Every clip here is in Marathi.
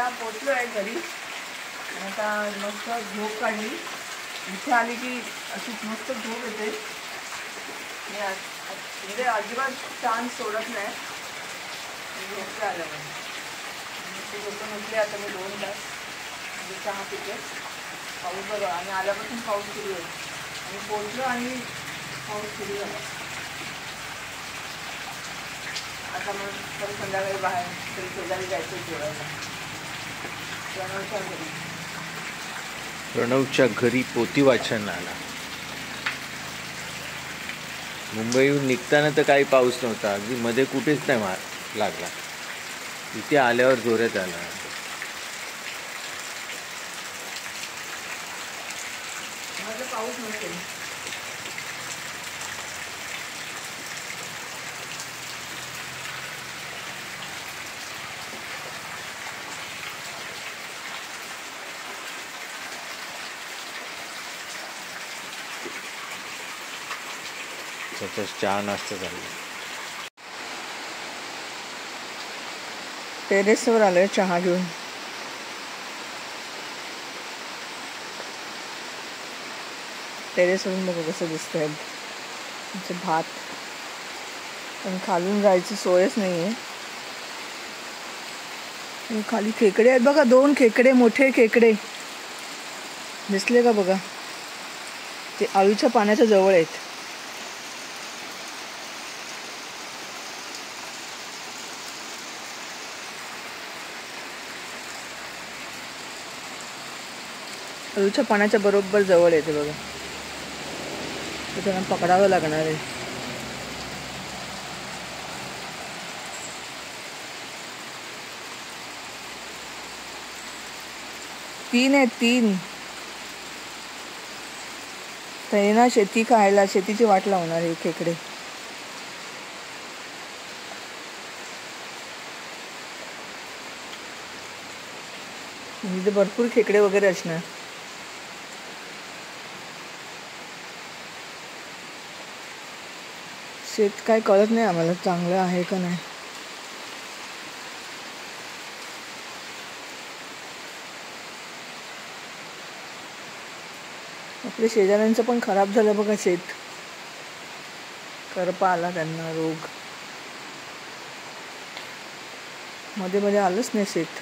आता पोचलो आहे घरी. आता मस्त झोप काढली. इथे आली की अशी मस्त झोप येते. म्हणजे अजिबात चान्स सोडत नाही झोपते आल्यावर. ते झोपून उठले आता मी 2 तास म्हणजे चहा पिते. पाऊस बघा आणि आल्यापासून पाऊस सुरू आहे आणि पोचलो आणि पाऊस सुरू झाला. आता मग तरी संध्याकाळी बाहेर तरी शेजारी जायचं जेवायला. प्रणवच्या घरी पोथी वाचनाला. मुंबईहून निघताना तर काही पाऊस नव्हता, अगदी मध्ये कुठेच नाही लागला. इथे आल्यावर जोरात आला. पाऊस नसेल चहा नाश्ता झाला. टेरेसवर आलोय चहा घेऊन. टेरेसवरून बघा कसं दिसतंय आमचे भात. पण खालून जायची सोयच नाही आहे. खाली खेकडे आहेत बघा, 2 खेकडे, मोठे खेकडे दिसले का बघा. ते आळूच्या पाण्याच्या जवळ आहेत. आळूच्या पाण्याच्या बरोबर जवळ येते बघा. तर त्यांना पकडावं लागणार आहे. तीन आहेत 3. ते ना शेती खायला, शेतीची वाट लावणार आहे खेकडे. इथे भरपूर खेकडे वगैरे असणार. शेत काय कळत नाही आम्हाला चांगलं आहे का नाही. आपल्या शेजाऱ्यांचं पण खराब झालं बघा शेत. करपा आला त्यांना, रोग. मध्ये मध्ये आलंच नाही शेत.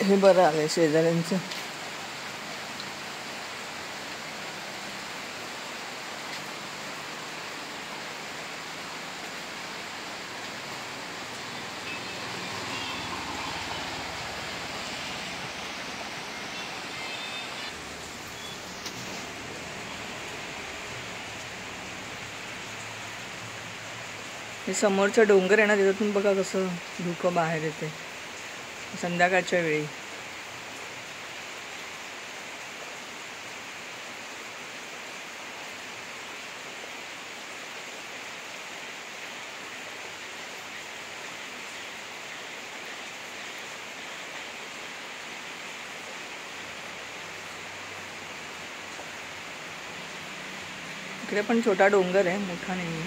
हे बरं आलंय शेजाऱ्यांचं. हे समोरचं डोंगर आहे ना, त्याच्यातून बघा कसं धुकं बाहेर येते संध्याकाळच्या वेळी. इकडे पण छोटा डोंगर आहे, मोठा नाही.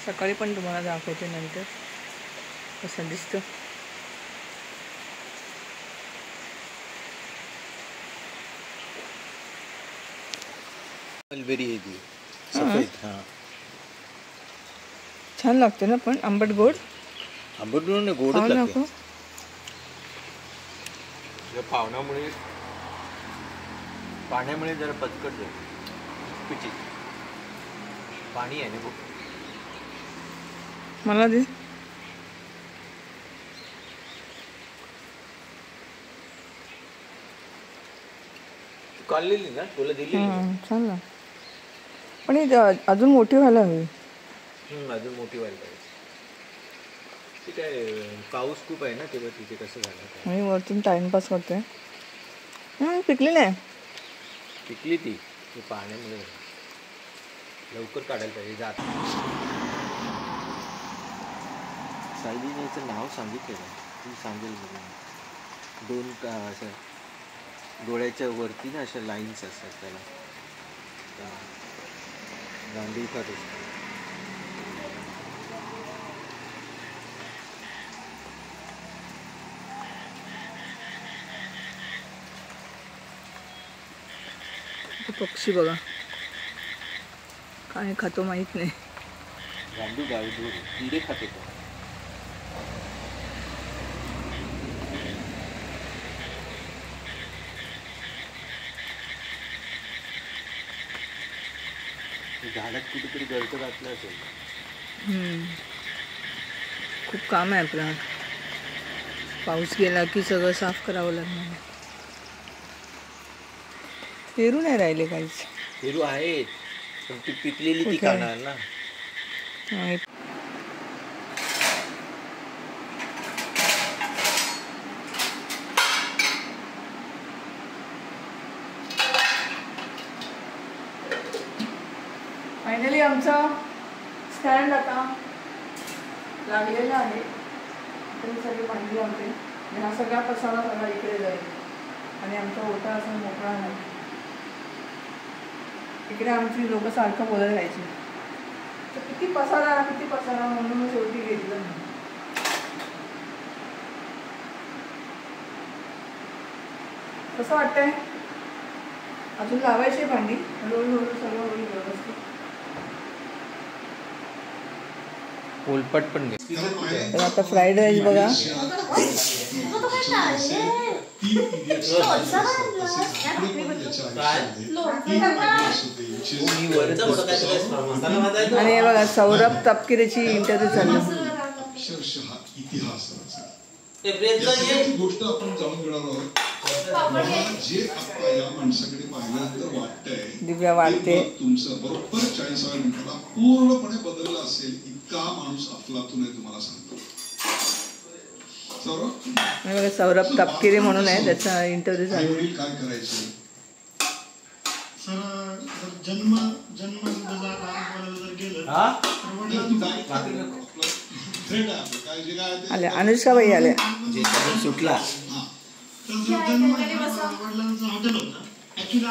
सकाळी पण तुम्हाला दाखवते नंतर कसं दिसतं. मलबेरी आहे ती सफेद. हां, छान लागते ना, पण आंबट गोड. आंबट गोड गोडच लागते. पाण्यामुळे जरा पचकट जाईल. पिची पाणी आहे ना खूप. मला दे. काढलेली ना, तुला दिली. छान ना, पण अजून मोठी व्हायला हवी. अजून मोठी व्हायला पाहिजे. ती काय पाऊस खूप आहे ना तेव्हा तिथे कसं झालं. आणि वरतून टाइमपास करते. पिकली नाही. पिकली ती पाण्यामुळे. लवकर काढायला पाहिजे. जात सायलीचं नाव सांगितलं ती सांगेल. 2 असं डोळ्याच्या वरती ना अशा लाईन्स असतात त्याला. गांधी खात असतो. पक्षी बघा काय खातो माहित नाही. गांडू गावडू किडे खात होतो. झाडात कुठेतरी गळत घातलं असेल. खूप काम आहे आपलं. पाऊस गेला की सगळं साफ करावं लागणार. पेरू नाही राहिले काहीच. पेरू आहेत पण ती पिकलेली ती कुठे? खाणार ना. फायनली आमचा स्टँड आता लागलेला आहे. तरी सगळी भांडी आमची आणि हा सगळा पसारा सगळा इकडे जाईल आणि आमचा ओटा असा मोकळा नाही. इकडे आमची लोक सारखं बोलत राहायची तर किती पसारा म्हणून मी शेवटी घेतलं नाही. कसं वाटतंय? अजून लावायची भांडी हळूहळू सगळं होईल व्यवस्थित. पोलपट पण घे. तर आता फ्राईड राईस बघा. आणि हे बघा सौरभ तपकिरेची इंटरव्ह्यू चालू. गोष्ट आपण जाणून घेणार आहोत. जे आता या माणसाकडे पाहिल्यानंतर वाटतंय दिव्या वाढते. तुमचं बरोबर 40व्या मिनिटाला पूर्णपणे बदललं असेल इतका माणूस अफलातून आहे तुम्हाला सांगतो. सौरभ तपकिरे म्हणून आहे त्याचा इंटरव्ह्यू चालू. काय करायचं जन्म जर गेलं आले अनुष्काबाई आले. सुटला तर जन्म वडिलांचं हॉटेल होतं ऍक्च्युली.